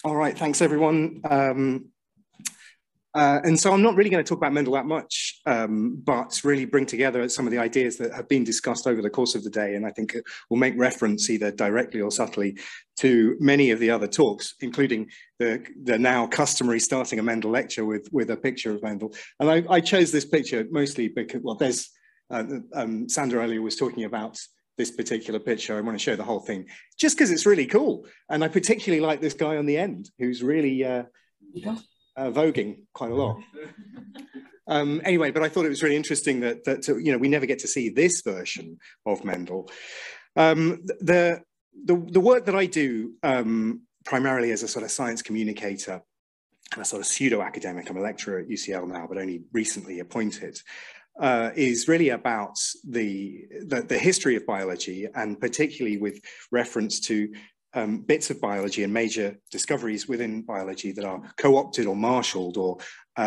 All right, thanks everyone. And so I'm not really going to talk about Mendel that much, but really bring together some of the ideas that have been discussed over the course of the day, and I think will make reference either directly or subtly to many of the other talks, including the now customary starting a Mendel lecture with a picture of Mendel. And I chose this picture mostly because, well, there's Sandra earlier was talking about this particular picture. I want to show the whole thing just because it's really cool, and I particularly like this guy on the end who's really voguing quite a lot. Anyway, but I thought it was really interesting that you know, we never get to see this version of Mendel. The work that I do primarily as a sort of science communicator and a sort of pseudo-academic, I'm a lecturer at UCL now, but only recently appointed, is really about the history of biology, and particularly with reference to bits of biology and major discoveries within biology that are co-opted or marshaled or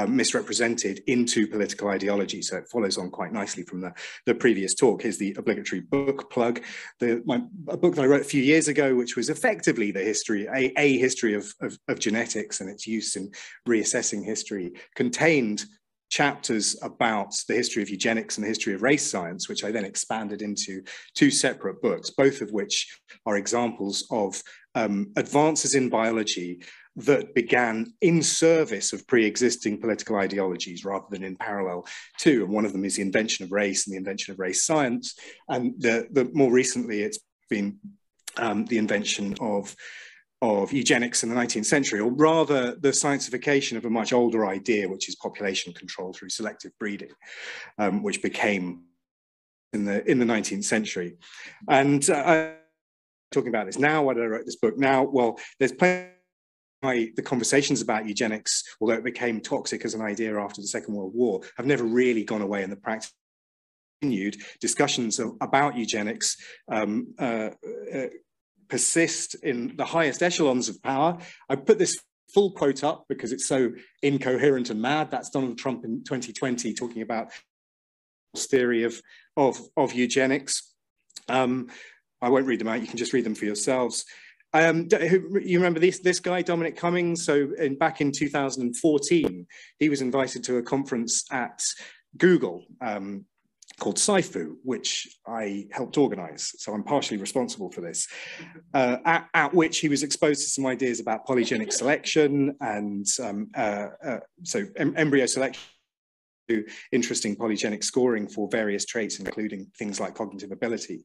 misrepresented into political ideology. So it follows on quite nicely from the previous talk. Here's the obligatory book plug. A book that I wrote a few years ago, which was effectively the history, a history of genetics and its use in reassessing history, contained chapters about the history of eugenics and the history of race science, which I then expanded into two separate books, both of which are examples of advances in biology that began in service of pre-existing political ideologies rather than in parallel to. And one of them is the invention of race and the invention of race science. And the more recently, it's been the invention of eugenics in the 19th century, or rather the scientification of a much older idea, which is population control through selective breeding, which became in the 19th century. And talking about this now, why did I write this book now? Well, there's plenty the conversations about eugenics, although it became toxic as an idea after the Second World War, have never really gone away in the practice. Continued discussions about eugenics persist in the highest echelons of power. I put this full quote up because it's so incoherent and mad. That's Donald Trump in 2020 talking about his theory of eugenics. I won't read them out. You can just read them for yourselves. You remember this guy, Dominic Cummings? So back in 2014, he was invited to a conference at Google called SciFu, which I helped organize. So I'm partially responsible for this, at which he was exposed to some ideas about polygenic selection and embryo selection, to interesting polygenic scoring for various traits, including things like cognitive ability.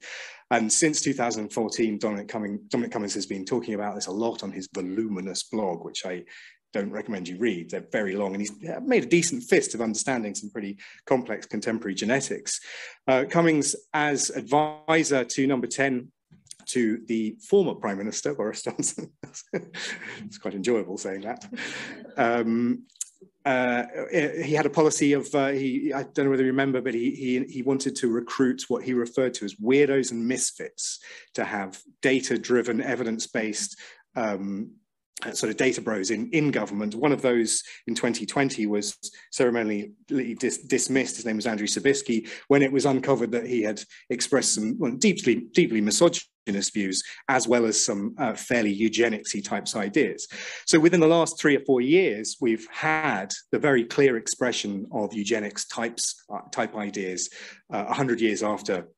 And since 2014, Dominic Cummings has been talking about this a lot on his voluminous blog, which I don't recommend you read. They're very long, and he's made a decent fist of understanding some pretty complex contemporary genetics. Cummings, as advisor to number 10 to the former Prime Minister, Boris Johnson, it's quite enjoyable saying that. He had a policy of, I don't know whether you remember, but he wanted to recruit what he referred to as weirdos and misfits to have data-driven, evidence-based sort of data bros in government. One of those in 2020 was ceremonially dismissed. His name was Andrew Sabisky, when it was uncovered that he had expressed some deeply misogynist views, as well as some fairly eugenics-y types ideas. So within the last 3 or 4 years, we've had the very clear expression of eugenics type ideas 100 years after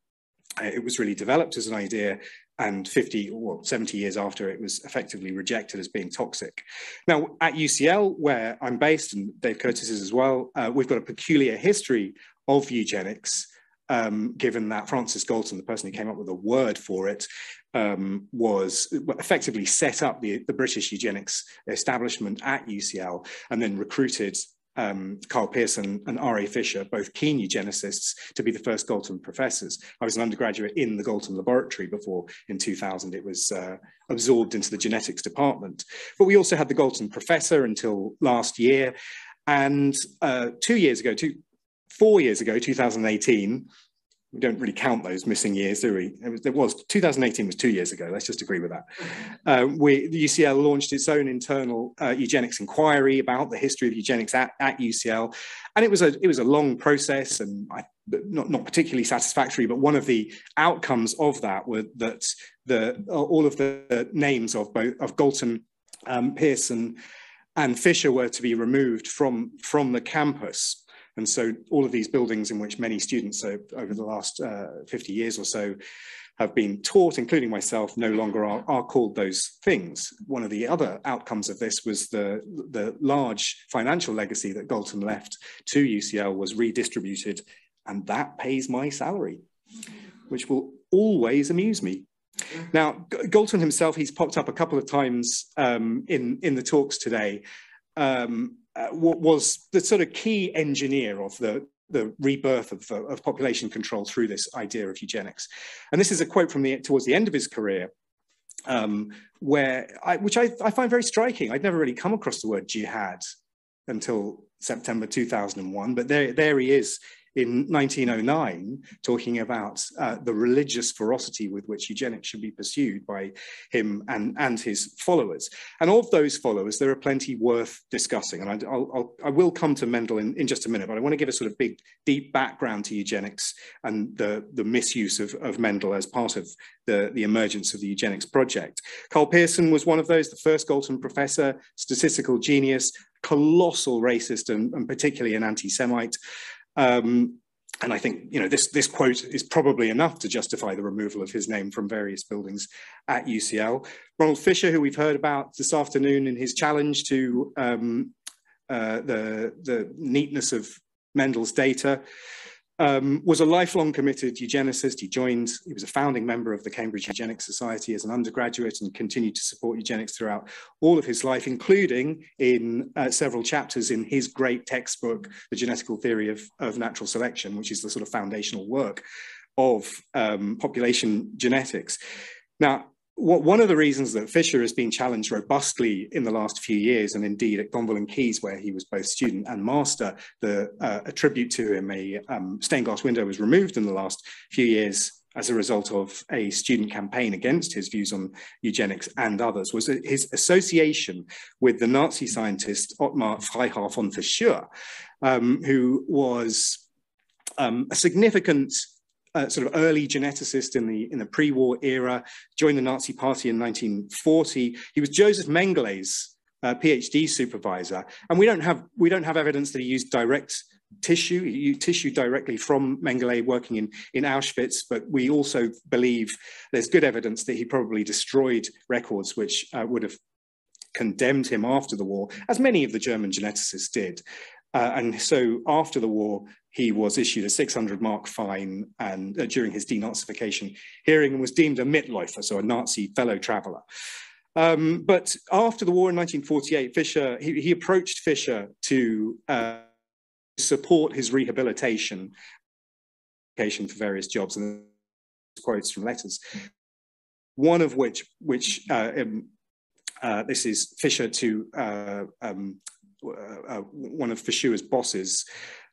it was really developed as an idea, and 50 or 70 years after it was effectively rejected as being toxic. Now, at UCL, where I'm based, and Dave Curtis is as well, we've got a peculiar history of eugenics, given that Francis Galton, the person who came up with a word for it, was effectively set up the British eugenics establishment at UCL, and then recruited Carl Pearson and R.A. Fisher, both keen eugenicists, to be the first Galton professors. I was an undergraduate in the Galton laboratory before, in 2000, it was absorbed into the genetics department. But we also had the Galton professor until last year. And 4 years ago, 2018, we don't really count those missing years, do we? 2018 was 2 years ago. Let's just agree with that. The UCL launched its own internal Eugenics Enquiry about the history of eugenics at UCL, and it was a long process, and not particularly satisfactory. But one of the outcomes of that were that all of the names of Galton, Pearson, and Fisher were to be removed from the campus. And so all of these buildings in which many students over the last 50 years or so have been taught, including myself, no longer are called those things. One of the other outcomes of this was the large financial legacy that Galton left to UCL was redistributed, and that pays my salary, which will always amuse me. Now, Galton himself, he's popped up a couple of times in the talks today, was the sort of key engineer of the rebirth of population control through this idea of eugenics. And this is a quote from towards the end of his career, which I find very striking. I'd never really come across the word jihad until September 2001, but there he is in 1909, talking about the religious ferocity with which eugenics should be pursued by him and his followers. And of those followers, there are plenty worth discussing. And I will come to Mendel in just a minute, but I want to give a sort of big, deep background to eugenics and the misuse of Mendel as part of the emergence of the eugenics project. Carl Pearson was one of those, the first Galton professor, statistical genius, colossal racist and particularly an anti-Semite. And I think, you know, this quote is probably enough to justify the removal of his name from various buildings at UCL. Ronald Fisher, who we've heard about this afternoon in his challenge to the neatness of Mendel's data, was a lifelong committed eugenicist. He was a founding member of the Cambridge Eugenics Society as an undergraduate and continued to support eugenics throughout all of his life, including in several chapters in his great textbook, The Genetical Theory of Natural Selection, which is the sort of foundational work of population genetics. Now, one of the reasons that Fisher has been challenged robustly in the last few years, and indeed at Gonville and Keyes, where he was both student and master, a tribute to him, a stained glass window was removed in the last few years as a result of a student campaign against his views on eugenics and others, was his association with the Nazi scientist Ottmar Freiherr von Fischer, who was a significant sort of early geneticist in the pre-war era, joined the Nazi Party in 1940. He was Joseph Mengelé's PhD supervisor, and we don't have evidence that he used direct tissue directly from Mengele working in Auschwitz, but we also believe there's good evidence that he probably destroyed records which would have condemned him after the war, as many of the German geneticists did. And so after the war, he was issued a 600 mark fine and during his denazification hearing, and was deemed a Mitläufer, so a Nazi fellow traveler. But after the war in 1948, Fisher, he approached Fisher to support his rehabilitation for various jobs, and quotes from letters. One of which this is Fisher to one of Fischer's bosses,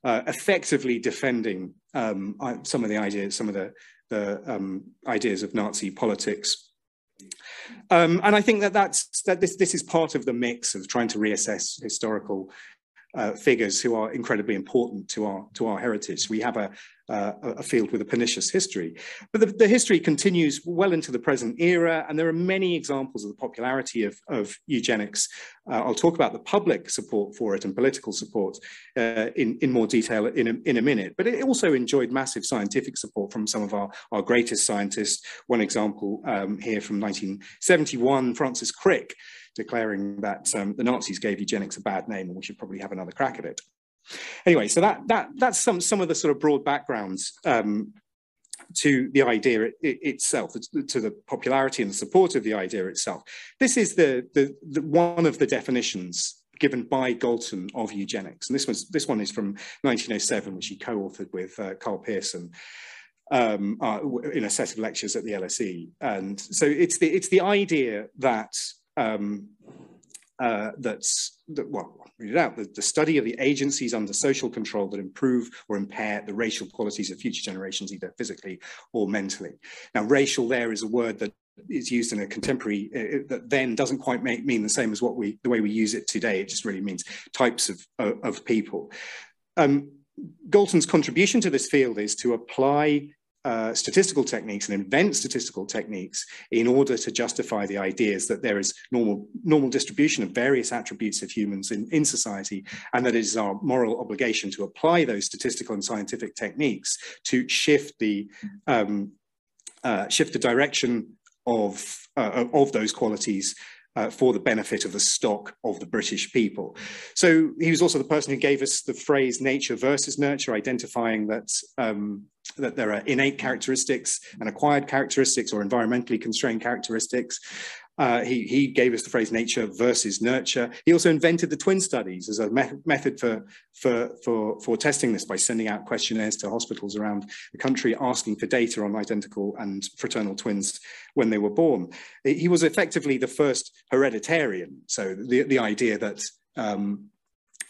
effectively defending some of the ideas of Nazi politics. And I think that this is part of the mix of trying to reassess historical figures who are incredibly important to our heritage. We have a field with a pernicious history, but the history continues well into the present era, and there are many examples of the popularity of eugenics. I'll talk about the public support for it and political support in more detail in a minute, but it also enjoyed massive scientific support from some of our greatest scientists. One example here from 1971, Francis Crick, declaring that the Nazis gave eugenics a bad name and we should probably have another crack at it. Anyway, so that's some of the sort of broad backgrounds to the idea itself, to the popularity and the support of the idea itself. This is the one of the definitions given by Galton of eugenics, and this one is from 1907, which he co-authored with Carl Pearson in a set of lectures at the LSE. And so it's the idea that read it out, the study of the agencies under social control that improve or impair the racial qualities of future generations, either physically or mentally. Now, racial there is a word that is used in a contemporary, that then doesn't quite mean the same as the way we use it today. It just really means types of people. Galton's contribution to this field is to apply statistical techniques and invent statistical techniques in order to justify the ideas that there is normal distribution of various attributes of humans in society, and that it is our moral obligation to apply those statistical and scientific techniques to shift the direction of those qualities for the benefit of the stock of the British people. So he was also the person who gave us the phrase nature versus nurture, identifying that that there are innate characteristics and acquired characteristics, or environmentally constrained characteristics. He gave us the phrase nature versus nurture. He also invented the twin studies as a method for testing this, by sending out questionnaires to hospitals around the country asking for data on identical and fraternal twins when they were born. He was effectively the first hereditarian. So the idea that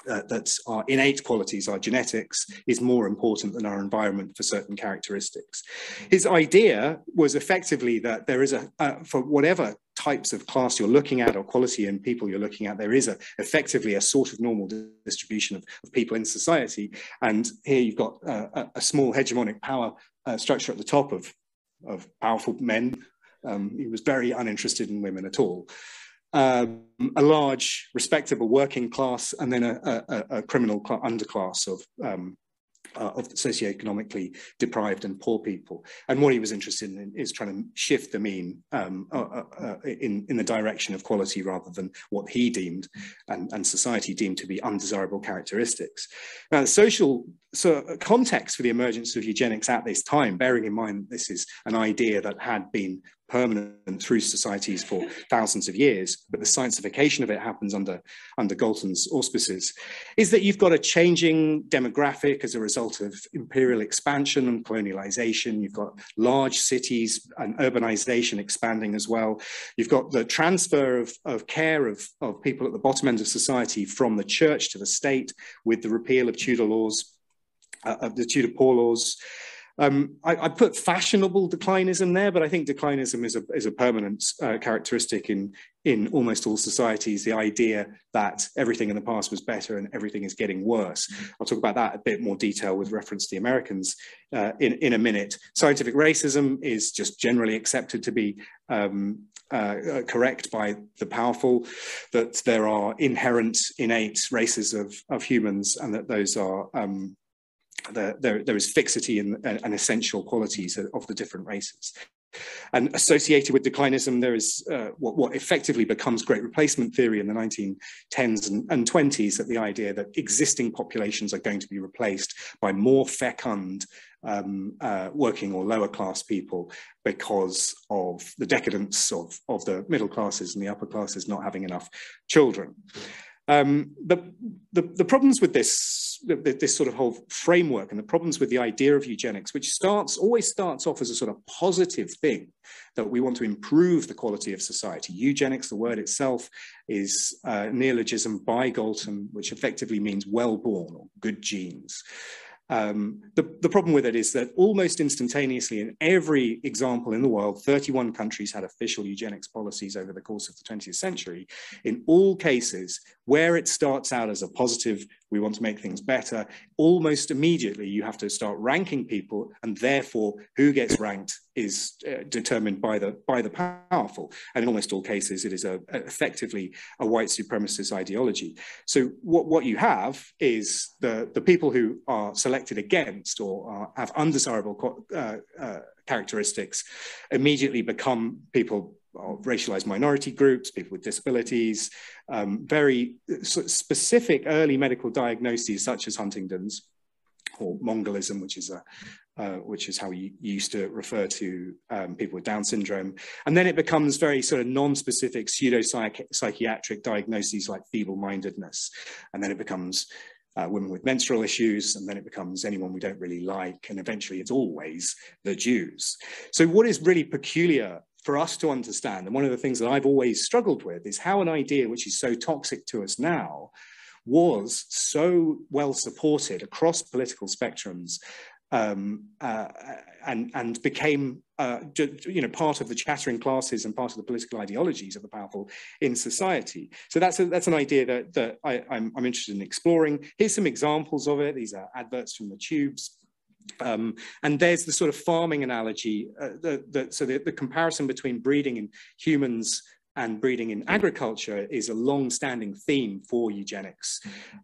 that our innate qualities, our genetics, is more important than our environment for certain characteristics. His idea was effectively that there is for whatever types of class you're looking at or quality in people you're looking at, there is effectively a sort of normal distribution of people in society. And here you've got a small hegemonic power structure at the top of powerful men. He was very uninterested in women at all. A large, respectable working class, and then a criminal underclass of socioeconomically deprived and poor people. And what he was interested in is trying to shift the mean in the direction of quality, rather than what he deemed and society deemed to be undesirable characteristics. Now, the social context for the emergence of eugenics at this time, bearing in mind that this is an idea that had been permanent through societies for thousands of years, but the scientification of it happens under Galton's auspices, is that you've got a changing demographic as a result of imperial expansion and colonialization. You've got large cities and urbanization expanding as well. You've got the transfer of care of people at the bottom end of society from the church to the state, with the repeal of Tudor laws, of the Tudor Poor Laws. I put fashionable declinism there, but I think declinism is a permanent characteristic in almost all societies, the idea that everything in the past was better and everything is getting worse. I'll talk about that a bit more detail with reference to the Americans in a minute. Scientific racism is just generally accepted to be correct by the powerful, that there are inherent, innate races of humans, and that those are there is fixity and essential qualities of the different races. And associated with declinism, there is what effectively becomes great replacement theory in the 1910s and 20s, that the idea that existing populations are going to be replaced by more fecund working or lower class people, because of the decadence of the middle classes and the upper classes not having enough children. The problems with this sort of whole framework, and the problems with the idea of eugenics, which always starts off as a sort of positive thing, that we want to improve the quality of society. Eugenics, the word itself, is neologism by Galton, which effectively means well-born or good genes. The problem with it is that almost instantaneously, in every example in the world, 31 countries had official eugenics policies over the course of the 20th century. In all cases, where it starts out as a positive, we want to make things better, almost immediately you have to start ranking people, and therefore who gets ranked is determined by the powerful. And in almost all cases, it is effectively a white supremacist ideology. So what you have is the people who are selected against or have undesirable characteristics immediately become people of racialized minority groups, people with disabilities, very specific early medical diagnoses such as Huntington's or Mongolism, which is how we used to refer to people with Down syndrome. And then it becomes very sort of non-specific pseudo-psychiatric diagnoses like feeble-mindedness. And then it becomes women with menstrual issues, and then it becomes anyone we don't really like, and eventually it's always the Jews. So what is really peculiar for us to understand, and one of the things that I've always struggled with, is how an idea which is so toxic to us now was so well supported across political spectrums, and became part of the chattering classes and part of the political ideologies of the powerful in society. So that's an idea that I'm interested in exploring. Here's some examples of it. These are adverts from the Tubes And there's the sort of farming analogy, so the comparison between breeding in humans and breeding in agriculture is a long-standing theme for eugenics.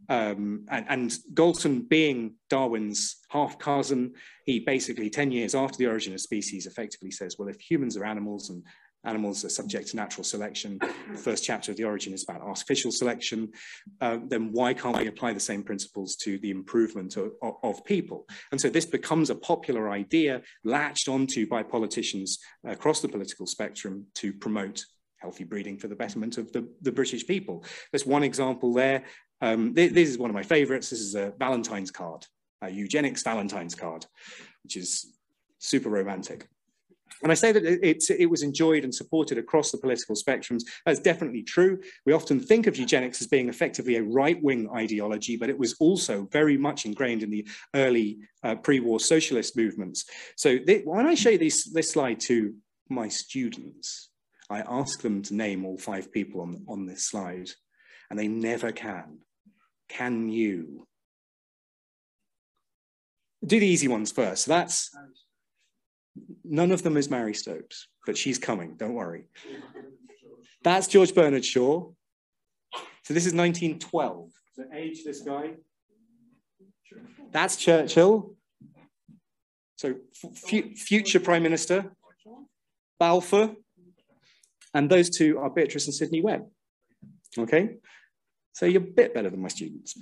And Galton, being Darwin's half-cousin, he basically 10 years after the origin of species effectively says, well, if humans are animals and animals are subject to natural selection, the first chapter of The Origin is about artificial selection, then why can't we apply the same principles to the improvement of people? And so this becomes a popular idea latched onto by politicians across the political spectrum to promote healthy breeding for the betterment of the British people. There's one example there. This is one of my favorites. This is a Valentine's card, a eugenics Valentine's card, which is super romantic. And I say that it was enjoyed and supported across the political spectrums. That's definitely true. We often think of eugenics as being effectively a right-wing ideology, but it was also very much ingrained in the early pre-war socialist movements. So when I show this slide to my students, I ask them to name all 5 people on this slide, and they never can. Can you? Do the easy ones first. So that's... None of them is Mary Stopes, but she's coming, don't worry. That's George Bernard Shaw. So this is 1912. So age this guy. That's Churchill. So future Prime Minister. Balfour. And those two are Beatrice and Sidney Webb. Okay? So you're a bit better than my students.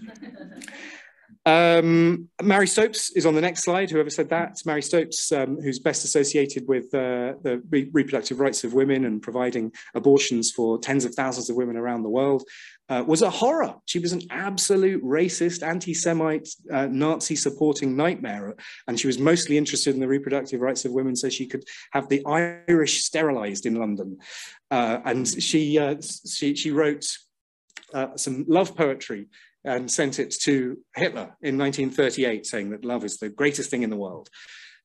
Mary Stopes is on the next slide, whoever said that. It's Mary Stopes, who's best associated with the reproductive rights of women and providing abortions for tens of thousands of women around the world, was a horror. She was an absolute racist, anti-Semite, Nazi-supporting nightmare, and she was mostly interested in the reproductive rights of women so she could have the Irish sterilised in London. And she wrote some love poetry and sent it to Hitler in 1938, saying that love is the greatest thing in the world.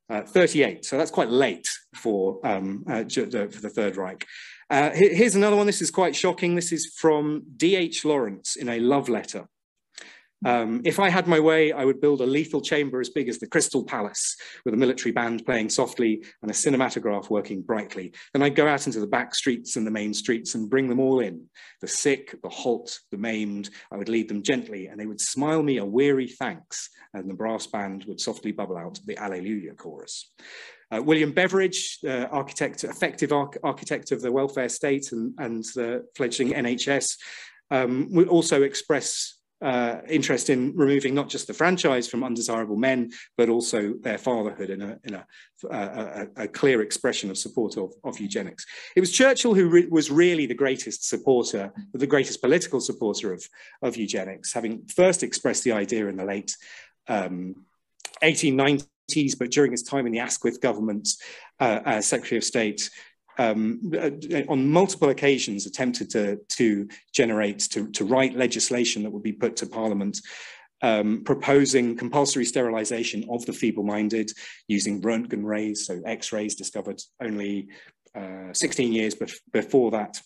38, so that's quite late for the Third Reich. Here's another one. This is quite shocking. This is from D.H. Lawrence in a love letter. If I had my way, I would build a lethal chamber as big as the Crystal Palace, with a military band playing softly and a cinematograph working brightly. Then I'd go out into the back streets and the main streets and bring them all in. The sick, the halt, the maimed. I would lead them gently and they would smile me a weary thanks, and the brass band would softly bubble out the Alleluia chorus. William Beveridge, effective architect of the welfare state and the fledgling NHS, would also express interest in removing not just the franchise from undesirable men, but also their fatherhood in a clear expression of support of eugenics. It was Churchill who was really the greatest supporter, the greatest political supporter of eugenics, having first expressed the idea in the late 1890s, but during his time in the Asquith government as Secretary of State, on multiple occasions attempted to write legislation that would be put to Parliament, proposing compulsory sterilisation of the feeble-minded using Röntgen rays, so X-rays discovered only 16 years before that.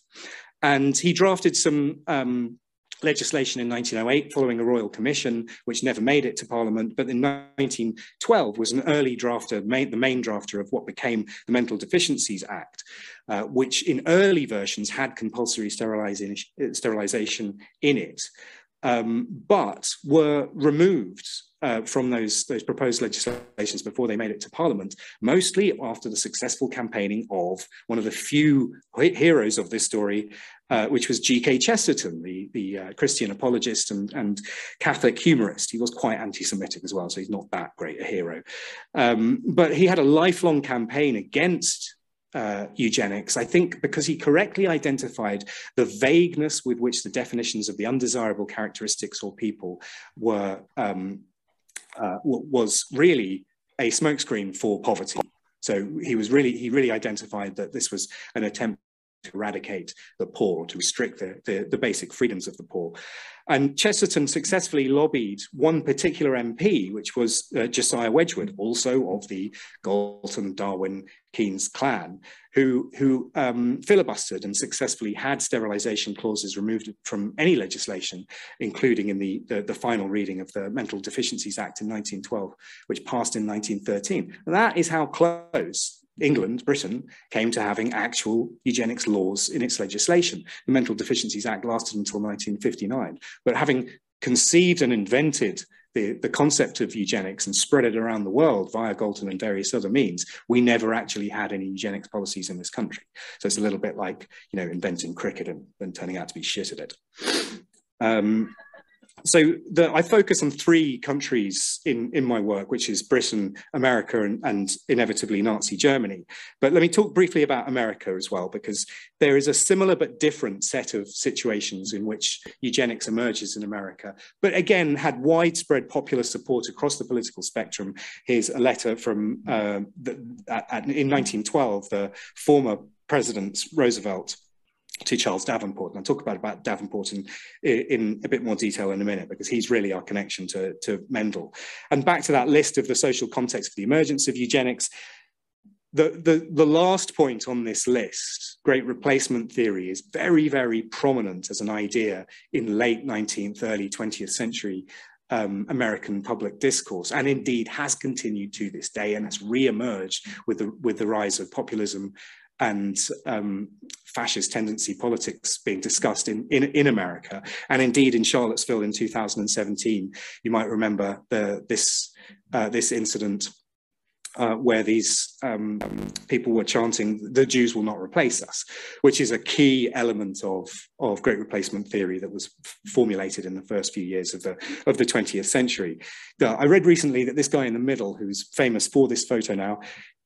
And he drafted some legislation in 1908 following a royal commission, which never made it to Parliament, but in 1912 was an early drafter, the main drafter of what became the Mental Deficiencies Act, which in early versions had compulsory sterilisation in it, but were removed from those proposed legislations before they made it to Parliament, mostly after the successful campaigning of one of the few heroes of this story, which was G.K. Chesterton, the Christian apologist and Catholic humorist. He was quite anti-Semitic as well, so he's not that great a hero. But he had a lifelong campaign against eugenics, I think because he correctly identified the vagueness with which the definitions of the undesirable characteristics or people were was really a smokescreen for poverty. So he really identified that this was an attempt eradicate the poor, to restrict the basic freedoms of the poor. And Chesterton successfully lobbied one particular MP, which was Josiah Wedgwood, also of the Galton, Darwin, Keynes clan, who filibustered and successfully had sterilisation clauses removed from any legislation, including in the final reading of the Mental Deficiencies Act in 1912, which passed in 1913. And that is how close England, Britain, came to having actual eugenics laws in its legislation. The Mental Deficiencies Act lasted until 1959, but having conceived and invented the concept of eugenics and spread it around the world via Galton and various other means, we never actually had any eugenics policies in this country. So it's a little bit like, you know, inventing cricket and turning out to be shit at it. So I focus on three countries in my work, which is Britain, America, and inevitably Nazi Germany. But let me talk briefly about America as well, because there is a similar but different set of situations in which eugenics emerges in America, but again, had widespread popular support across the political spectrum. Here's a letter from, in 1912, the former President Roosevelt to Charles Davenport. And I'll talk about Davenport in a bit more detail in a minute, because he's really our connection to Mendel. And back to that list of the social context for the emergence of eugenics, the last point on this list, great replacement theory, is very, very prominent as an idea in late 19th, early 20th century American public discourse, and indeed has continued to this day and has re-emerged with the rise of populism and fascist tendency politics being discussed in America. And indeed in Charlottesville in 2017, you might remember this incident where these people were chanting, "The Jews will not replace us," which is a key element of Great Replacement theory that was formulated in the first few years of the 20th century. I read recently that this guy in the middle, who's famous for this photo now,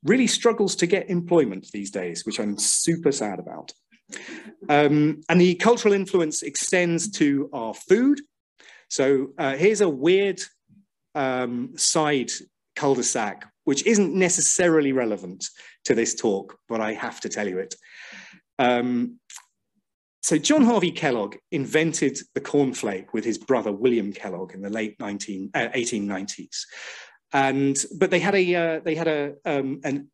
really struggles to get employment these days, which I'm super sad about. And the cultural influence extends to our food. So here's a weird side cul-de-sac, which isn't necessarily relevant to this talk, but I have to tell you it. So John Harvey Kellogg invented the cornflake with his brother William Kellogg in the late 1890s. But they had an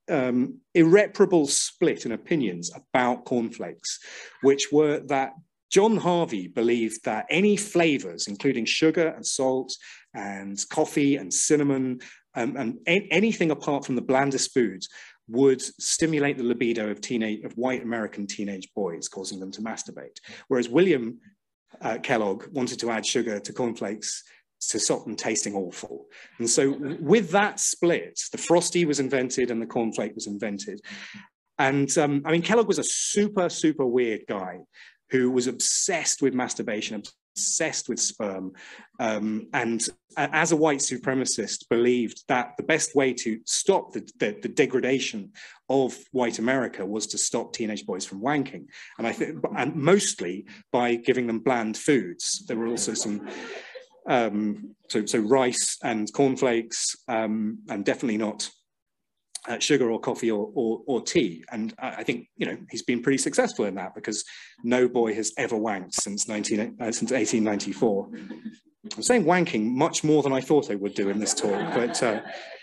irreparable split in opinions about cornflakes, which were that John Harvey believed that any flavors, including sugar and salt and coffee and cinnamon, and anything apart from the blandest foods, would stimulate the libido of white American teenage boys, causing them to masturbate. Whereas William Kellogg wanted to add sugar to cornflakes to stop them tasting awful. And so with that split, the Frosty was invented and the cornflake was invented. And I mean, Kellogg was a super, super weird guy who was obsessed with masturbation, obsessed with sperm, and as a white supremacist believed that the best way to stop the degradation of white America was to stop teenage boys from wanking. And I think, and mostly by giving them bland foods. There were also some so rice and cornflakes, and definitely not sugar or coffee or tea. And I think, you know, he's been pretty successful in that, because no boy has ever wanked since 1894. I'm saying wanking much more than I thought I would do in this talk, but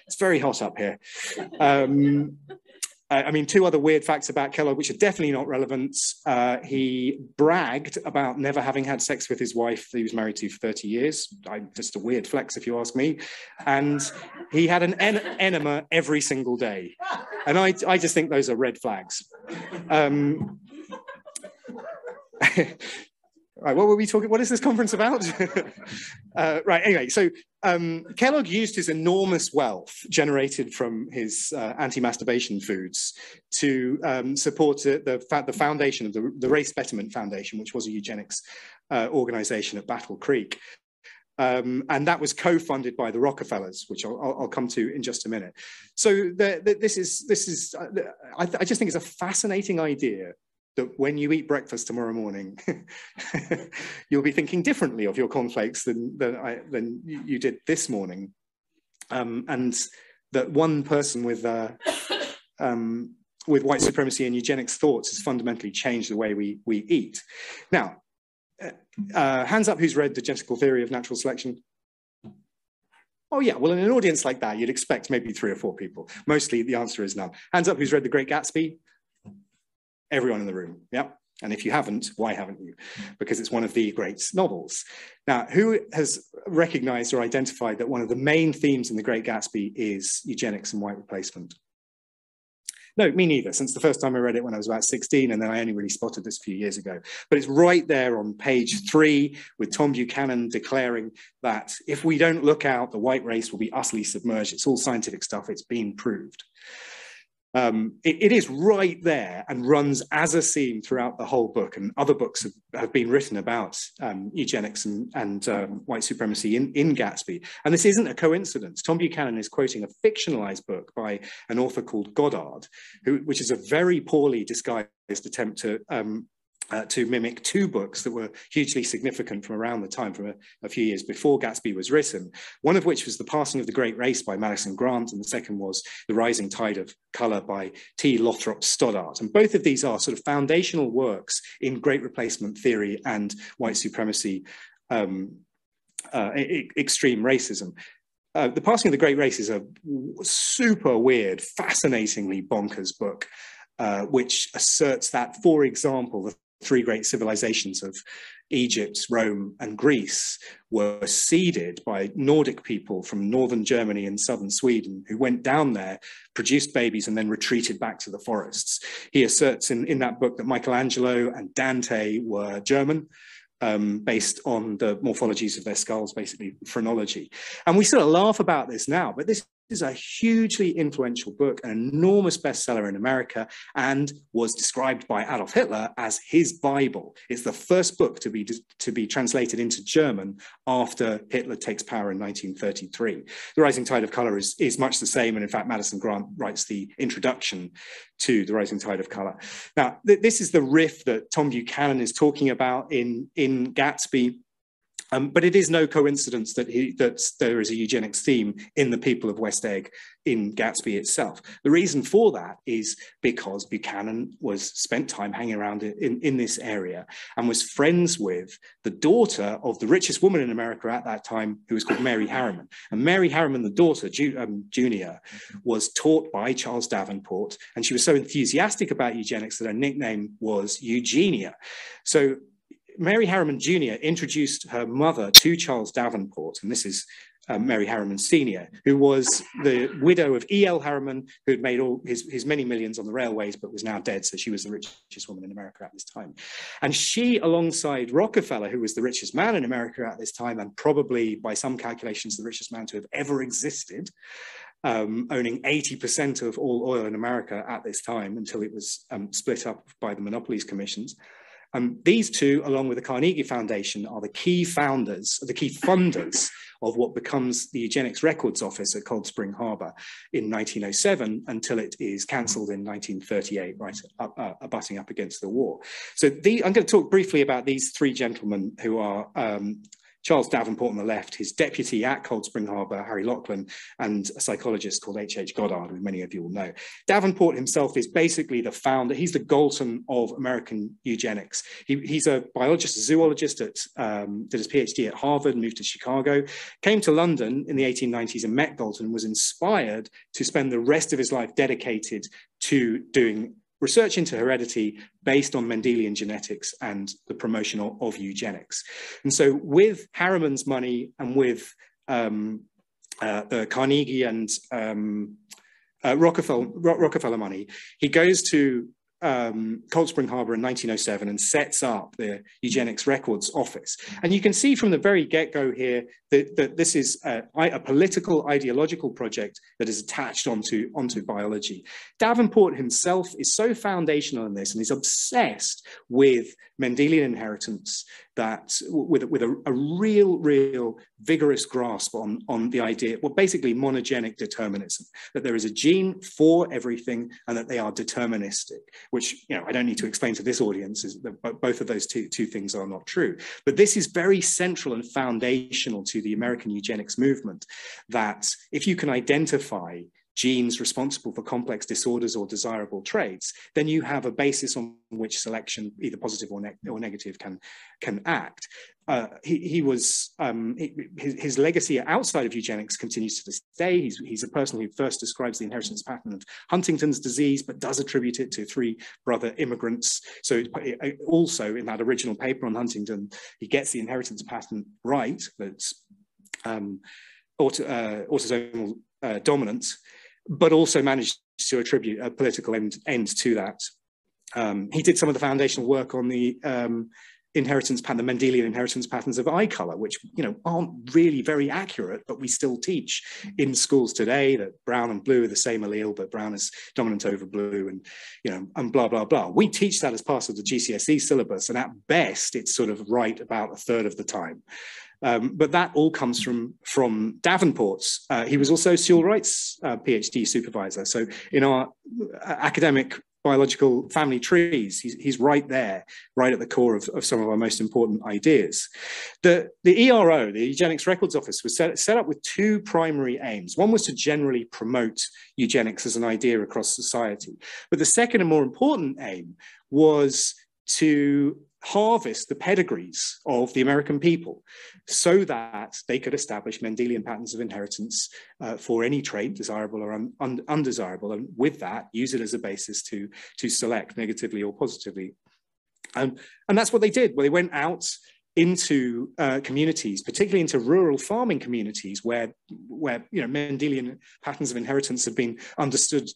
it's very hot up here. I mean, two other weird facts about Kellogg, which are definitely not relevant. He bragged about never having had sex with his wife that he was married to for 30 years. Just a weird flex, if you ask me. And he had an enema every single day. And I just think those are red flags. Right, what were we talking? What is this conference about? Right, anyway, so Kellogg used his enormous wealth generated from his anti-masturbation foods to support the foundation of the Race Betterment Foundation, which was a eugenics organization at Battle Creek. And that was co-funded by the Rockefellers, which I'll come to in just a minute. So this is I just think it's a fascinating idea that when you eat breakfast tomorrow morning, you'll be thinking differently of your cornflakes than you did this morning. And that one person with with white supremacy and eugenics thoughts has fundamentally changed the way we eat. Now, hands up who's read The Genetical Theory of Natural Selection? Oh yeah, well in an audience like that, you'd expect maybe 3 or 4 people. Mostly the answer is none. Hands up who's read The Great Gatsby? Everyone in the room, yeah. And if you haven't, why haven't you? Because it's one of the great novels. Now, who has recognized or identified that one of the main themes in The Great Gatsby is eugenics and white replacement? No, me neither, since the first time I read it when I was about 16, and then I only really spotted this a few years ago. But it's right there on page 3 with Tom Buchanan declaring that if we don't look out, the white race will be utterly submerged. It's all scientific stuff, it's been proved. It is right there and runs as a theme throughout the whole book, and other books have been written about eugenics and white supremacy in Gatsby. And this isn't a coincidence. Tom Buchanan is quoting a fictionalized book by an author called Goddard, which is a very poorly disguised attempt to mimic 2 books that were hugely significant from around the time, from a few years before Gatsby was written, one of which was The Passing of the Great Race by Madison Grant, and the second was The Rising Tide of Colour by T. Lothrop Stoddart. And both of these are sort of foundational works in great replacement theory and white supremacy, extreme racism. The Passing of the Great Race is a super weird, fascinatingly bonkers book, which asserts that, for example, the 3 great civilizations of Egypt, Rome, and Greece were seeded by Nordic people from northern Germany and southern Sweden who went down there, produced babies, and then retreated back to the forests. He asserts in that book that Michelangelo and Dante were German, based on the morphologies of their skulls, basically phrenology. And we sort of laugh about this now, but this is a hugely influential book, an enormous bestseller in America, and was described by Adolf Hitler as his Bible. It's the first book to be translated into German after Hitler takes power in 1933. The Rising Tide of Colour is much the same, and in fact, Madison Grant writes the introduction to The Rising Tide of Colour. Now, this is the riff that Tom Buchanan is talking about in Gatsby. But it is no coincidence that there is a eugenics theme in The People of West Egg in Gatsby itself. The reason for that is because Buchanan spent time hanging around in this area and was friends with the daughter of the richest woman in America at that time, who was called Mary Harriman. And Mary Harriman, the daughter, Junior, was taught by Charles Davenport, and she was so enthusiastic about eugenics that her nickname was Eugenia. So Mary Harriman Jr. introduced her mother to Charles Davenport, and this is Mary Harriman Sr., who was the widow of E.L. Harriman, who had made all his many millions on the railways, but was now dead, so she was the richest woman in America at this time. And she, alongside Rockefeller, who was the richest man in America at this time, and probably, by some calculations, the richest man to have ever existed, owning 80% of all oil in America at this time, until it was split up by the Monopolies Commissions. These 2, along with the Carnegie Foundation, are the key funders of what becomes the Eugenics Records Office at Cold Spring Harbor in 1907, until it is cancelled in 1938, right, butting up against the war. So I'm going to talk briefly about these 3 gentlemen who are Charles Davenport on the left, his deputy at Cold Spring Harbor, Harry Laughlin, and a psychologist called H.H. Goddard, who many of you will know. Davenport himself is basically the founder. He's the Galton of American eugenics. He's a biologist, a zoologist, did his PhD at Harvard, moved to Chicago, came to London in the 1890s and met Galton, and was inspired to spend the rest of his life dedicated to doing research into heredity based on Mendelian genetics and the promotion of eugenics. And so with Harriman's money and with the Carnegie and Rockefeller money, he goes to Cold Spring Harbor in 1907 and sets up the Eugenics Records Office. And you can see from the very get-go here that this is a political, ideological project that is attached onto biology. Davenport himself is so foundational in this, and he's obsessed with Mendelian inheritance, that with a real vigorous grasp on the idea, well, basically monogenic determinism, that there is a gene for everything and that they are deterministic, which, you know, I don't need to explain to this audience, is that both of those two things are not true. But this is very central and foundational to the American eugenics movement, that if you can identify genes responsible for complex disorders or desirable traits, then you have a basis on which selection, either positive or negative, can act. His legacy outside of eugenics continues to this day. He's a person who first describes the inheritance pattern of Huntington's disease, but does attribute it to three brother immigrants. So also in that original paper on Huntington, he gets the inheritance pattern right, that's autosomal dominance, but also managed to attribute a political end to that. He did some of the foundational work on the inheritance pattern, the Mendelian inheritance patterns of eye color, which aren't really very accurate, but we still teach in schools today that brown and blue are the same allele, but brown is dominant over blue, and and blah blah blah. We teach that as part of the GCSE syllabus, and at best it's sort of right about a third of the time. But that all comes from Davenport's. He was also civil rights PhD supervisor. So in our academic biological family trees, he's right there, right at the core of some of our most important ideas. The ERO, the Eugenics Records Office, was set up with two primary aims. One was to generally promote eugenics as an idea across society. But the second and more important aim was to harvest the pedigrees of the American people so that they could establish Mendelian patterns of inheritance for any trait, desirable or undesirable, and with that, use it as a basis to select negatively or positively. And that's what they did. Well, they went out into communities, particularly into rural farming communities where Mendelian patterns of inheritance have been understood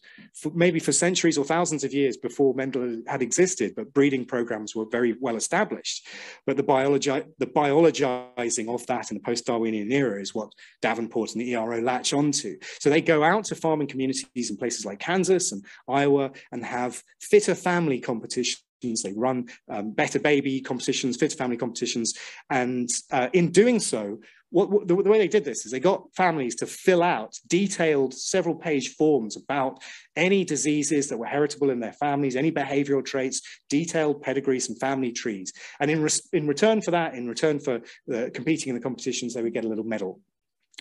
maybe for centuries or thousands of years before Mendel had existed, but breeding programs were very well established. But the biologizing of that in the post-Darwinian era is what Davenport and the ERO latch onto. So they go out to farming communities in places like Kansas and Iowa and have fitter family competitions. They run better baby competitions, fit family competitions, and in doing so, the way they did this is they got families to fill out detailed several-page forms about any diseases that were heritable in their families, any behavioral traits, detailed pedigrees and family trees. And in return for that, in return for competing in the competitions, they would get a little medal,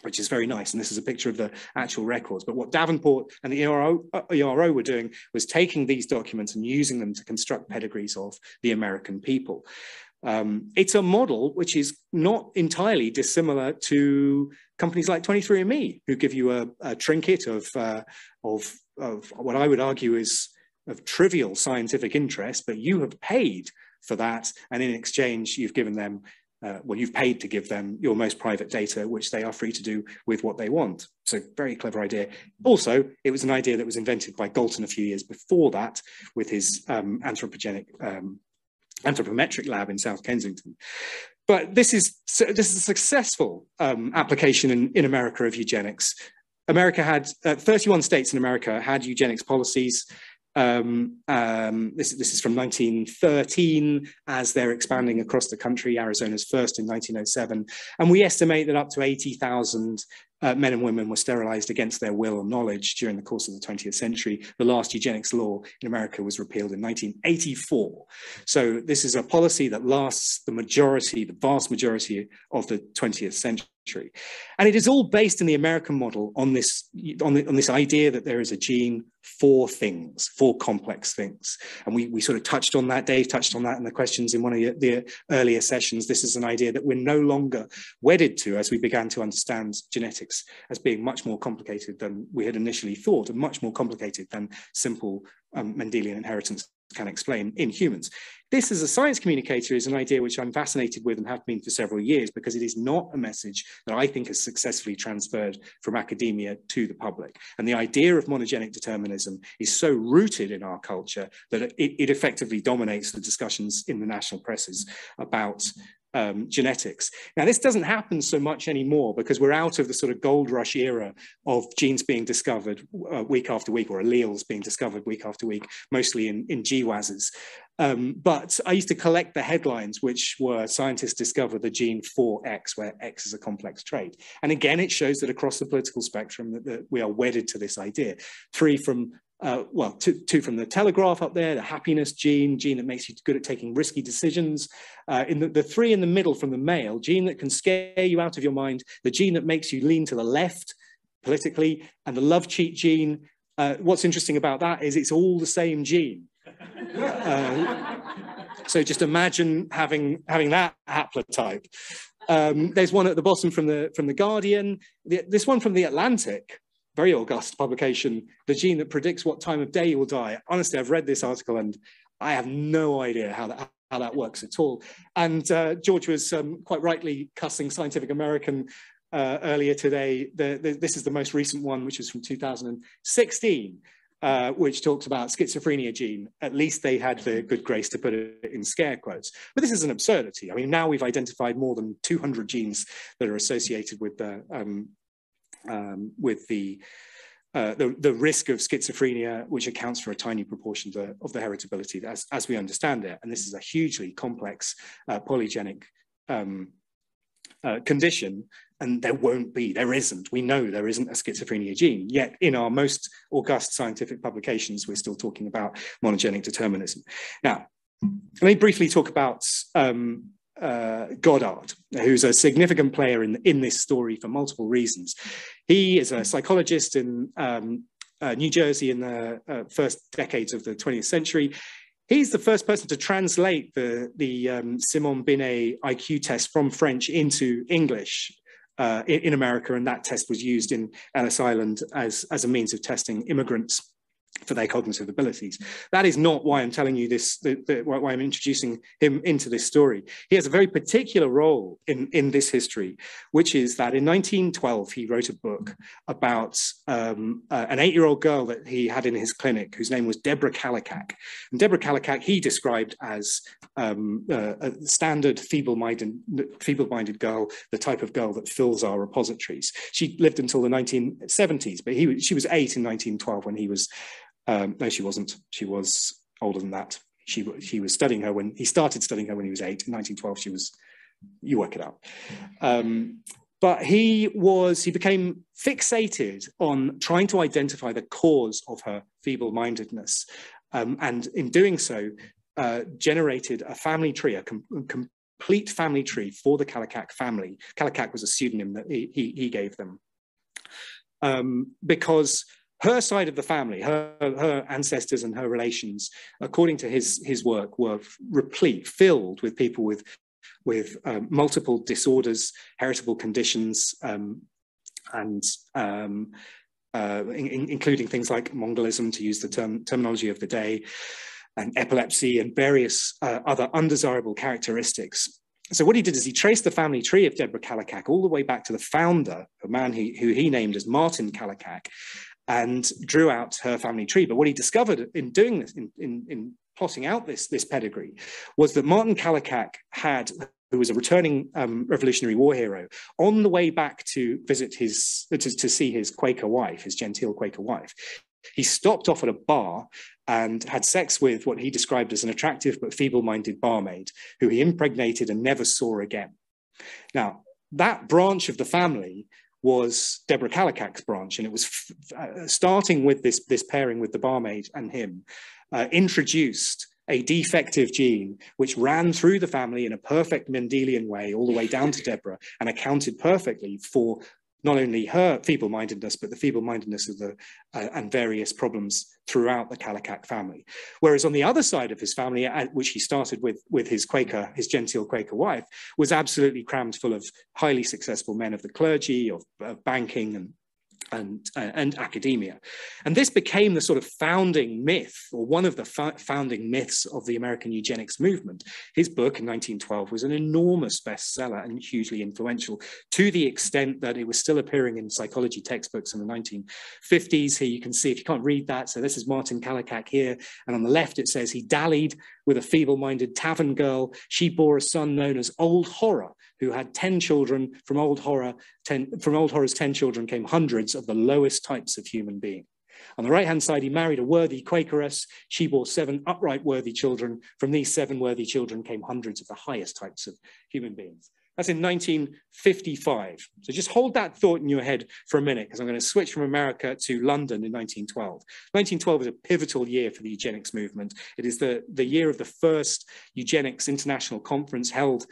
which is very nice. And this is a picture of the actual records. But what Davenport and the ERO were doing was taking these documents and using them to construct pedigrees of the American people. It's a model which is not entirely dissimilar to companies like 23andMe, who give you a trinket of what I would argue is of trivial scientific interest, but you have paid for that. And in exchange, you've given them you've paid to give them your most private data, which they are free to do with what they want. So very clever idea. Also, it was an idea that was invented by Galton a few years before that with his anthropometric lab in South Kensington. But this is a successful application in America of eugenics. America had 31 states in America had eugenics policies. This is from 1913 as they're expanding across the country. Arizona's first in 1907. And we estimate that up to 80,000 men and women were sterilized against their will or knowledge during the course of the 20th century. The last eugenics law in America was repealed in 1984. So this is a policy that lasts the vast majority of the 20th century. And it is all based in the American model on this idea that there is a gene for things, for complex things. And we sort of touched on that, Dave touched on that in the questions in one of the earlier sessions. This is an idea that we're no longer wedded to as we began to understand genetics as being much more complicated than we had initially thought, and much more complicated than simple Mendelian inheritance can explain in humans. This as a science communicator is an idea which I'm fascinated with and have been for several years, because it is not a message that I think has successfully transferred from academia to the public. And the idea of monogenic determinism is so rooted in our culture that it effectively dominates the discussions in the national presses about genetics. Now, this doesn't happen so much anymore because we're out of the sort of gold rush era of genes being discovered week after week, or alleles being discovered week after week, mostly in GWASs. But I used to collect the headlines, which were scientists discover the gene for X, where X is a complex trait. And again, it shows that across the political spectrum that we are wedded to this idea. Two from the Telegraph up there, the happiness gene that makes you good at taking risky decisions. In the three in the middle from the Mail, gene that can scare you out of your mind, the gene that makes you lean to the left, politically. And the love cheat gene, what's interesting about that is it's all the same gene. So just imagine having that haplotype. There's one at the bottom from the Guardian. This one from the Atlantic, very august publication, the gene that predicts what time of day you will die. Honestly, I've read this article and I have no idea how that works at all. And George was quite rightly cussing Scientific American earlier today. This is the most recent one, which is from 2016. Which talks about schizophrenia gene. At least they had the good grace to put it in scare quotes. But this is an absurdity. I mean, now we've identified more than 200 genes that are associated with the risk of schizophrenia, which accounts for a tiny proportion of the heritability as we understand it. And this is a hugely complex polygenic condition. And there isn't. We know there isn't a schizophrenia gene. Yet in our most august scientific publications, we're still talking about monogenic determinism. Now, let me briefly talk about Goddard, who's a significant player in this story for multiple reasons. He is a psychologist in New Jersey in the first decades of the 20th century. He's the first person to translate the Simon Binet IQ test from French into English in America, and that test was used in Ellis Island as a means of testing immigrants for their cognitive abilities. That is not why I'm telling you this, why I'm introducing him into this story. He has a very particular role in this history, which is that in 1912, he wrote a book about an 8-year-old girl that he had in his clinic, whose name was Deborah Kallikak. And Deborah Kallikak, he described as a standard feeble-minded girl, the type of girl that fills our repositories. She lived until the 1970s, but she was 8 in 1912 when he was no, she wasn't. She was older than that. He was studying her when he started studying her when he was 8. In 1912, she was. You work it out. But he became fixated on trying to identify the cause of her feeble-mindedness, and in doing so, generated a family tree, a complete family tree for the Kallikak family. Kallikak was a pseudonym that he gave them, because her side of the family, her ancestors and her relations, according to his work, were filled with people with multiple disorders, heritable conditions, including things like Mongolism, to use the terminology of the day, and epilepsy and various other undesirable characteristics. So what he did is he traced the family tree of Deborah Kallikak all the way back to the founder, a man who he named as Martin Kallikak, and drew out her family tree. But what he discovered in doing this, in plotting out this pedigree, was that Martin Kallikak who was a returning Revolutionary War hero, on the way back to visit to see his Quaker wife, his genteel Quaker wife, he stopped off at a bar and had sex with what he described as an attractive but feeble-minded barmaid, who he impregnated and never saw again. Now, that branch of the family was Deborah Kallikak's branch, and it was starting with this pairing with the barmaid and him, introduced a defective gene which ran through the family in a perfect Mendelian way all the way down to Deborah, and accounted perfectly for not only her feeble-mindedness, but the feeble-mindedness of and various problems throughout the Kallikak family. Whereas on the other side of his family, which he started with his genteel Quaker wife, was absolutely crammed full of highly successful men of the clergy, of banking and academia. And this became the sort of founding myth, or one of the founding myths of the American eugenics movement. His book in 1912 was an enormous bestseller and hugely influential, to the extent that it was still appearing in psychology textbooks in the 1950s. Here you can see, if you can't read that, so this is Martin Kallikak here, and on the left it says he dallied with a feeble-minded tavern girl. She bore a son known as Old Horror, who had 10 children. From Old Horror's 10 children came hundreds of the lowest types of human being. On the right-hand side, he married a worthy Quakeress. She bore 7 upright worthy children. From these 7 worthy children came hundreds of the highest types of human beings. That's in 1955. So just hold that thought in your head for a minute, because I'm going to switch from America to London in 1912. 1912 is a pivotal year for the eugenics movement. It is the year of the first eugenics international conference held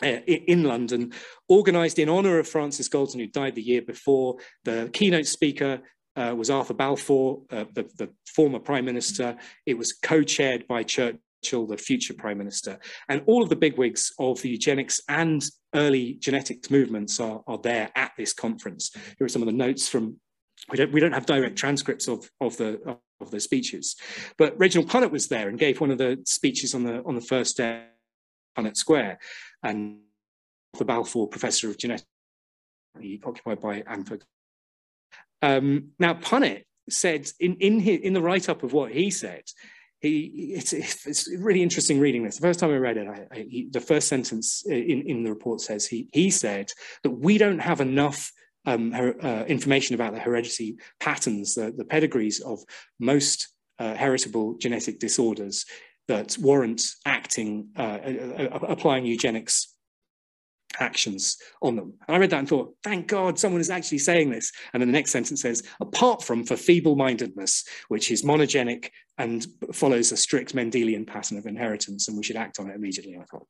in London, organised in honour of Francis Galton, who died the year before. The keynote speaker was Arthur Balfour, the former Prime Minister. It was co-chaired by Churchill, the future Prime Minister. And all of the bigwigs of the eugenics and early genetics movements are there at this conference. Here are some of the notes from, we don't have direct transcripts of the speeches, but Reginald Punnett was there and gave one of the speeches on the first day Punnett Square, and the Balfour Professor of Genetics, occupied by Anford. Now, Punnett said in the write-up of what he said, it's really interesting reading this. The first time I read it, the first sentence in the report says he said that we don't have enough information about the heredity patterns, the pedigrees of most heritable genetic disorders that warrant applying eugenics actions on them. And I read that and thought, thank God someone is actually saying this. And then the next sentence says, apart from for feeble-mindedness, which is monogenic and follows a strict Mendelian pattern of inheritance, and we should act on it immediately. I thought,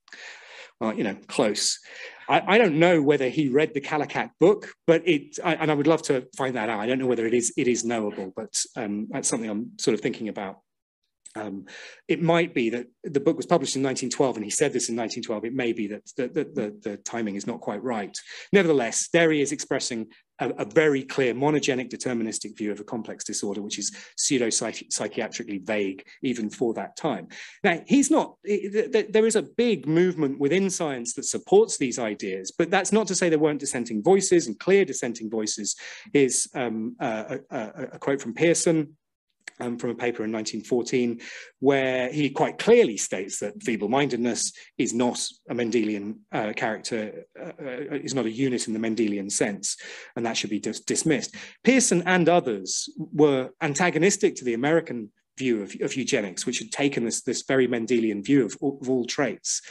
well, you know, close. I don't know whether he read the Kallikak book, but and I would love to find that out. I don't know whether it is knowable, but that's something I'm sort of thinking about. It might be that the book was published in 1912, and he said this in 1912. It may be that the timing is not quite right. Nevertheless, there he is expressing a very clear monogenic deterministic view of a complex disorder, which is pseudo-psychiatrically vague even for that time. Now, there is a big movement within science that supports these ideas, but that's not to say there weren't dissenting voices, and clear dissenting voices. Is a quote from Pearson, from a paper in 1914, where he quite clearly states that feeble-mindedness is not a Mendelian character, is not a unit in the Mendelian sense, and that should be dismissed. Pearson and others were antagonistic to the American view of eugenics, which had taken this very Mendelian view of all traits,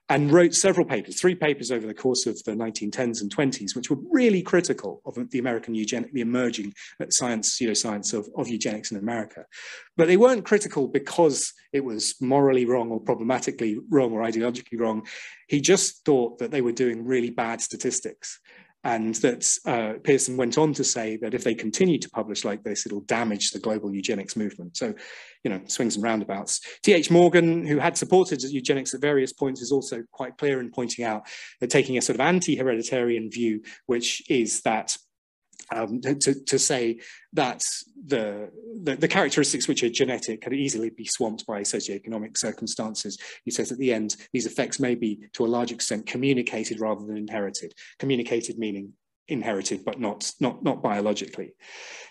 and wrote several papers, 3 papers over the course of the 1910s and 20s, which were really critical of the American eugenic, the emerging pseudoscience of eugenics in America. But they weren't critical because it was morally wrong or problematically wrong or ideologically wrong. He just thought that they were doing really bad statistics. And that Pearson went on to say that if they continue to publish like this, it'll damage the global eugenics movement. So, you know, swings and roundabouts. T.H. Morgan, who had supported eugenics at various points, is also quite clear in pointing out that taking a sort of anti-hereditarian view, which is that to say that the characteristics which are genetic can easily be swamped by socioeconomic circumstances. He says at the end, these effects may be to a large extent communicated rather than inherited. Communicated meaning inherited, but not biologically.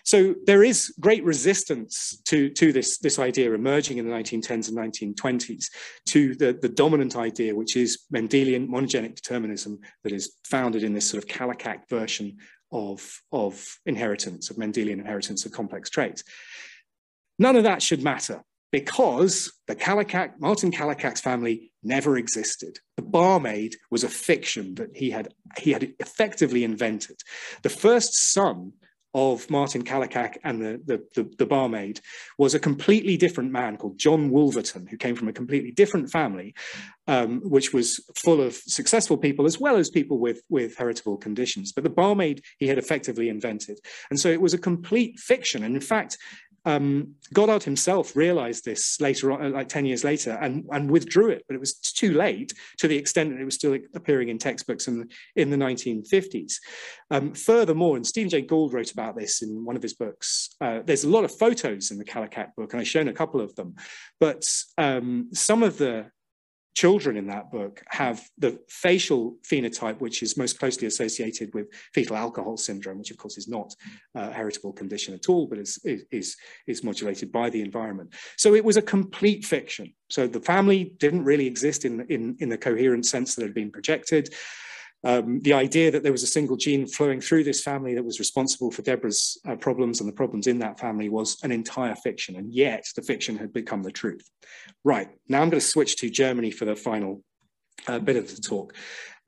So there is great resistance to this idea emerging in the 1910s and 1920s to the dominant idea, which is Mendelian monogenic determinism that is founded in this sort of Kallikak version of inheritance, of Mendelian inheritance of complex traits. None of that should matter, because the Martin Kallikak's family never existed. The barmaid was a fiction that he had effectively invented. The first son of Martin Kallikak and the barmaid was a completely different man called John Wolverton, who came from a completely different family, which was full of successful people as well as people with heritable conditions. But the barmaid he had effectively invented. And so it was a complete fiction. And in fact, Goddard himself realized this later on, like 10 years later, and withdrew it, but it was too late, to the extent that it was still appearing in textbooks in the 1950s. Furthermore, and Stephen Jay Gould wrote about this in one of his books, there's a lot of photos in the Kallikak book, and I've shown a couple of them, but some of the children in that book have the facial phenotype, which is most closely associated with fetal alcohol syndrome, which of course is not a heritable condition at all, but is modulated by the environment. So it was a complete fiction. So the family didn't really exist in the coherent sense that had been projected. The idea that there was a single gene flowing through this family that was responsible for Deborah's problems and the problems in that family was an entire fiction, and yet the fiction had become the truth. Right, now I'm going to switch to Germany for the final bit of the talk.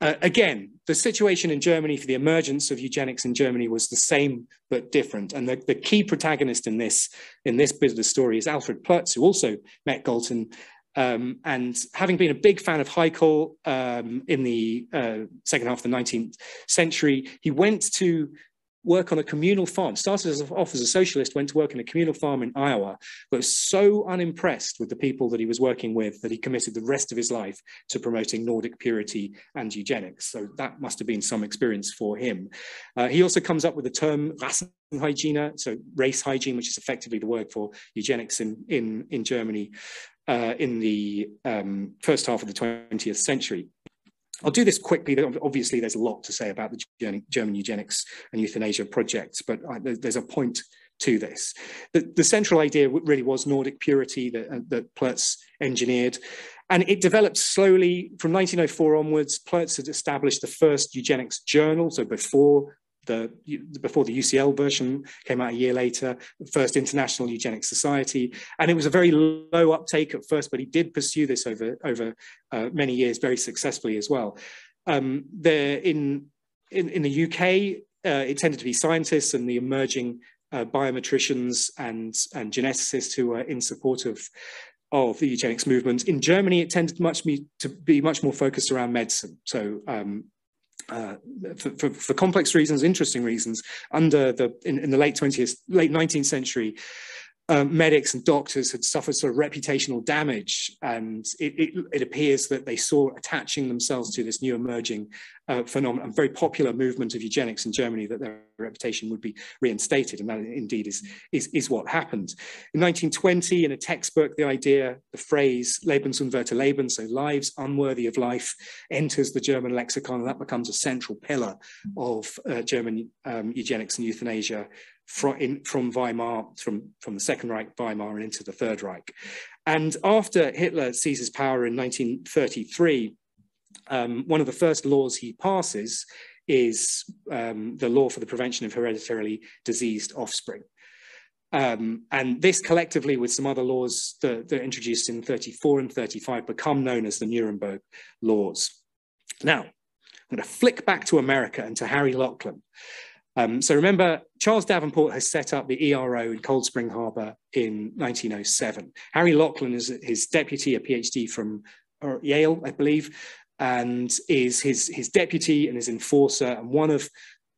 Again, the situation in Germany for the emergence of eugenics in Germany was the same but different, and the key protagonist in this bit of the story is Alfred Plutz, who also met Galton. And having been a big fan of Haeckel in the second half of the 19th century, he went to work on a communal farm, started off as a socialist, went to work in a communal farm in Iowa, but was so unimpressed with the people that he was working with that he committed the rest of his life to promoting Nordic purity and eugenics. So that must have been some experience for him. He also comes up with the term Rassenhygiene, so race hygiene, which is effectively the word for eugenics in Germany in the first half of the 20th century. I'll do this quickly. Obviously, there's a lot to say about the German eugenics and euthanasia projects, but there's a point to this. The central idea really was Nordic purity that Ploetz engineered, and it developed slowly from 1904 onwards. Ploetz had established the first eugenics journal, so before the UCL version came out a year later, the first International Eugenics Society, and it was a very low uptake at first, but he did pursue this over many years very successfully as well. In the UK, it tended to be scientists and the emerging biometricians and geneticists who were in support of the eugenics movement. In Germany, it tended to be much more focused around medicine. So for complex reasons, interesting reasons, in the late 19th century, medics and doctors had suffered sort of reputational damage, and it appears that they saw attaching themselves to this new emerging phenomenon, a very popular movement of eugenics in Germany, that their reputation would be reinstated, and that indeed is what happened. In 1920, in a textbook, the phrase "Lebensunwerte Leben," so lives unworthy of life, enters the German lexicon, and that becomes a central pillar of German eugenics and euthanasia from Weimar, from the Second Reich, Weimar, and into the Third Reich. And after Hitler seizes power in 1933, one of the first laws he passes is the law for the prevention of hereditarily diseased offspring. And this collectively, with some other laws that are introduced in 34 and 35, become known as the Nuremberg laws. Now, I'm going to flick back to America and to Harry Laughlin. So remember, Charles Davenport has set up the ERO in Cold Spring Harbor in 1907. Harry Laughlin is his deputy, a PhD from Yale, I believe, and is his deputy and his enforcer. And one of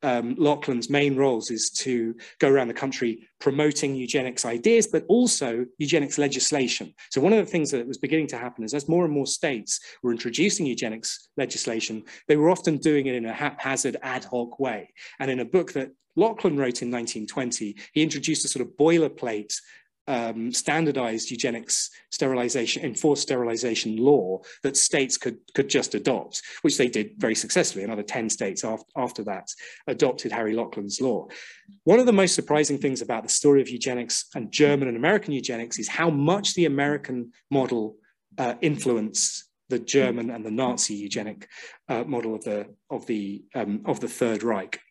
Laughlin's main roles is to go around the country promoting eugenics ideas, but also eugenics legislation. So one of the things that was beginning to happen is as more and more states were introducing eugenics legislation, they were often doing it in a haphazard ad hoc way. And in a book that Laughlin wrote in 1920, he introduced a sort of boilerplate standardized eugenics sterilization, enforced sterilization law that states could just adopt, which they did very successfully. Another 10 states after that adopted Harry Laughlin's law. One of the most surprising things about the story of eugenics and German and American eugenics is how much the American model influenced the German and the Nazi eugenic model of the Third Reich.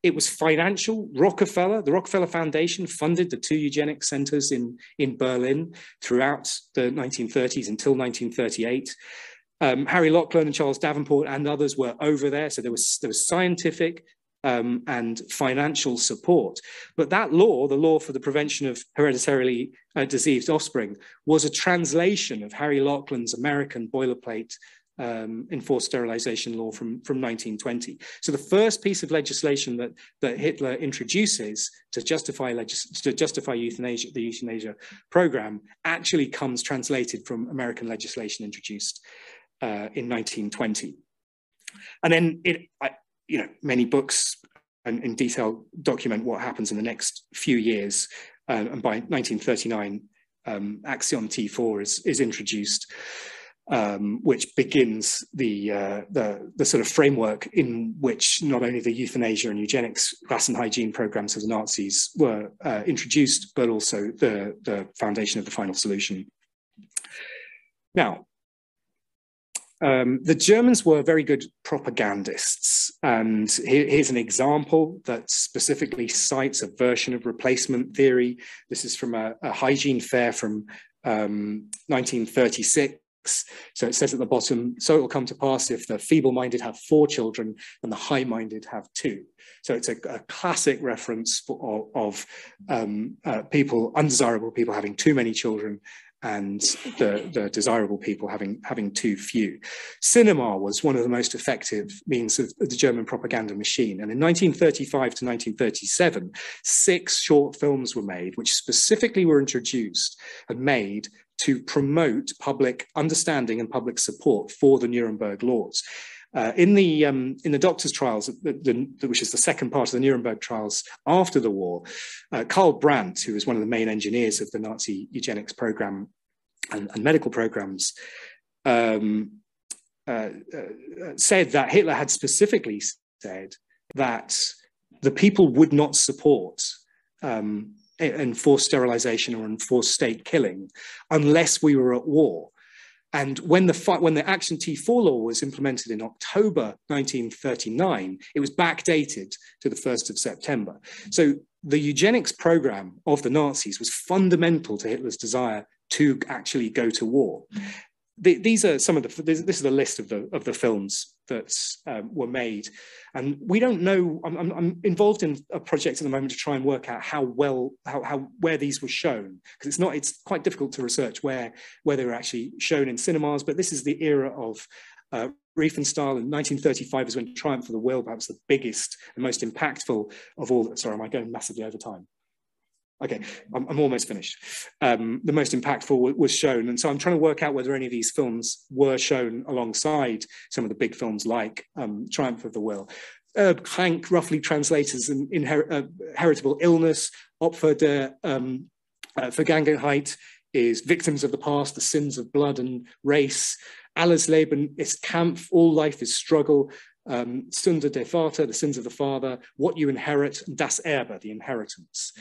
It was financial. The Rockefeller Foundation funded the two eugenics centers in Berlin throughout the 1930s until 1938. Harry Laughlin and Charles Davenport and others were over there, so there was scientific and financial support. But that law, the law for the prevention of hereditarily diseased offspring, was a translation of Harry Laughlin's American boilerplate enforced sterilization law from 1920. So the first piece of legislation that Hitler introduces to justify euthanasia, the euthanasia program, actually comes translated from American legislation introduced in 1920. And then many books and in detail document what happens in the next few years. And by 1939, Axiom T4 is introduced. Which begins the sort of framework in which not only the euthanasia and eugenics Rassenhygiene programs of the Nazis were introduced, but also the foundation of the final solution. Now, the Germans were very good propagandists, and here's an example that specifically cites a version of replacement theory. This is from a hygiene fair from 1936. So it says at the bottom, so it will come to pass if the feeble-minded have 4 children and the high-minded have 2. So it's a classic reference of undesirable people having too many children and the desirable people having too few. Cinema was one of the most effective means of the German propaganda machine. And in 1935 to 1937, 6 short films were made, which specifically were introduced and made to promote public understanding and public support for the Nuremberg laws. In the doctors' trials, which is the second part of the Nuremberg trials after the war, Karl Brandt, who was one of the main engineers of the Nazi eugenics program and medical programs, said that Hitler had specifically said that the people would not support enforced sterilization or enforced state killing unless we were at war. And when the Action T4 law was implemented in October 1939, it was backdated to the 1st of September. So the eugenics program of the Nazis was fundamental to Hitler's desire to actually go to war. These are some of the. This is the list of the films that were made, and we don't know. I'm involved in a project at the moment to try and work out where these were shown, because it's quite difficult to research where they were actually shown in cinemas. But this is the era of Riefenstahl, and 1935 is when Triumph of the Will, perhaps the biggest and most impactful of all. Sorry, am I going massively over time? Okay, I'm almost finished. The most impactful was shown. And so I'm trying to work out whether any of these films were shown alongside some of the big films like Triumph of the Will. Erbkrank roughly translates as an heritable illness. Opfer der Vergangenheit is victims of the past, the sins of blood and race. Alles Leben ist Kampf, all life is struggle. Sünde der Vater, the sins of the father. What you inherit, das Erbe, the inheritance.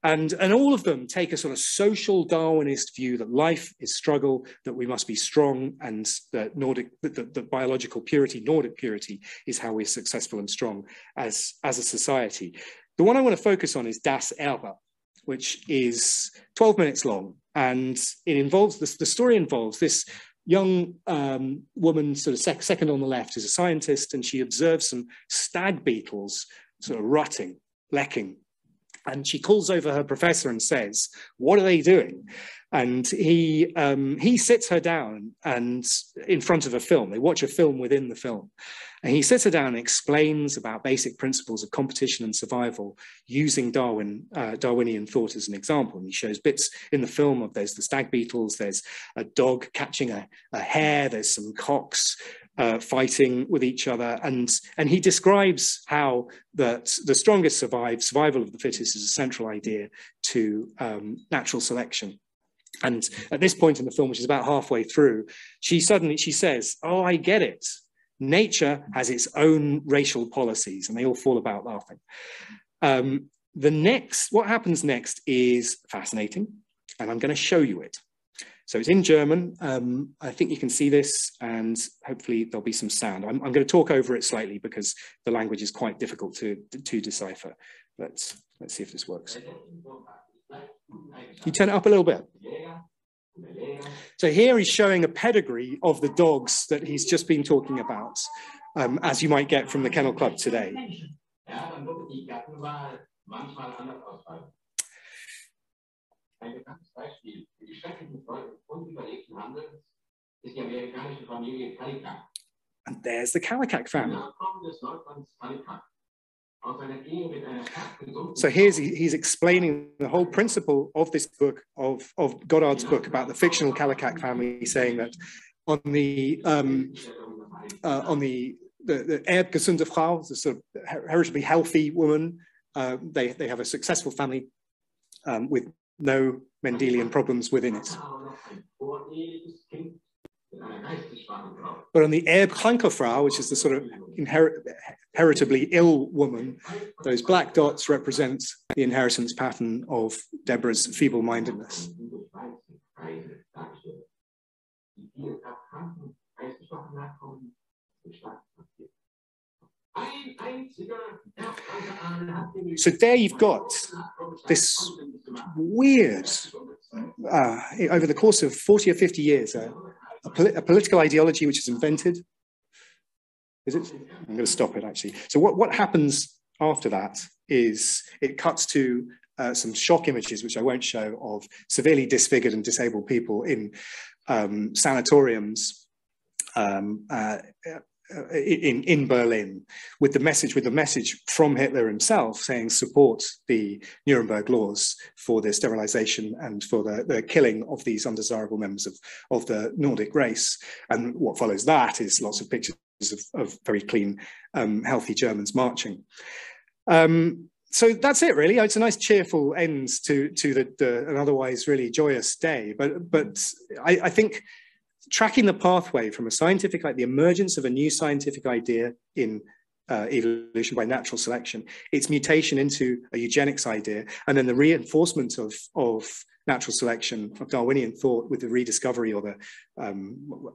And all of them take a sort of social Darwinist view that life is struggle, that we must be strong, and that the biological purity, Nordic purity, is how we're successful and strong as a society. The one I want to focus on is Das Erbe, which is 12 minutes long, and it involves the story involves this young woman, sort of second on the left, is a scientist, and she observes some stag beetles sort of rutting, lecking. And she calls over her professor and says, "What are they doing?" And he sits her down and in front of a film. They watch a film within the film. And he sits her down and explains about basic principles of competition and survival using Darwinian thought as an example. And he shows bits in the film of there's the stag beetles, there's a dog catching a hare, there's some cocks fighting with each other. And he describes how that the strongest survival of the fittest is a central idea to natural selection. And at this point in the film, which is about halfway through, she says, "Oh, I get it. Nature has its own racial policies," and they all fall about laughing. What happens next is fascinating, and I'm going to show you it. So it's in German. I think you can see this, and hopefully there'll be some sound. I'm going to talk over it slightly because the language is quite difficult to decipher. But let's see if this works. You turn it up a little bit. So here he's showing a pedigree of the dogs that he's just been talking about, as you might get from the Kennel Club today. And there's the Kallikak family. So he's explaining the whole principle of this book, of Goddard's book about the fictional Kallikak family, saying that on the erbgesunde Frau, the sort of heritably healthy woman, they have a successful family with no Mendelian problems within it. But on the erbkranke Frau, which is the sort of heritably ill woman, those black dots represent the inheritance pattern of Deborah's feeble-mindedness. So there you've got this weird, over the course of 40 or 50 years, a political ideology which is invented. Is it? I'm going to stop it, actually. So what happens after that is it cuts to some shock images, which I won't show, of severely disfigured and disabled people in sanatoriums in Berlin, with the message from Hitler himself saying support the Nuremberg laws for the sterilization and for the killing of these undesirable members of the Nordic race. And what follows that is lots of pictures of very clean, healthy Germans marching. So that's it, really. It's a nice cheerful end to an otherwise really joyous day. But I think tracking the pathway from a scientific, like the emergence of a new scientific idea in evolution by natural selection, its mutation into a eugenics idea, and then the reinforcement of natural selection, of Darwinian thought, with the rediscovery or the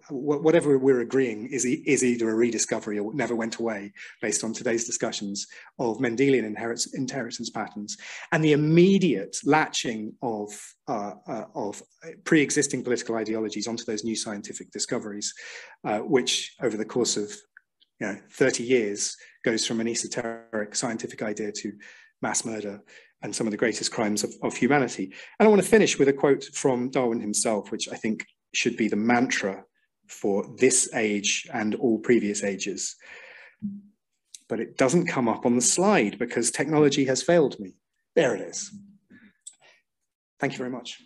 whatever we're agreeing is either a rediscovery or never went away, based on today's discussions of Mendelian inheritance patterns, and the immediate latching of pre-existing political ideologies onto those new scientific discoveries, which over the course of 30 years goes from an esoteric scientific idea to mass murder and some of the greatest crimes of humanity. And I want to finish with a quote from Darwin himself, which I think should be the mantra for this age and all previous ages. But it doesn't come up on the slide because technology has failed me. There it is. Thank you very much.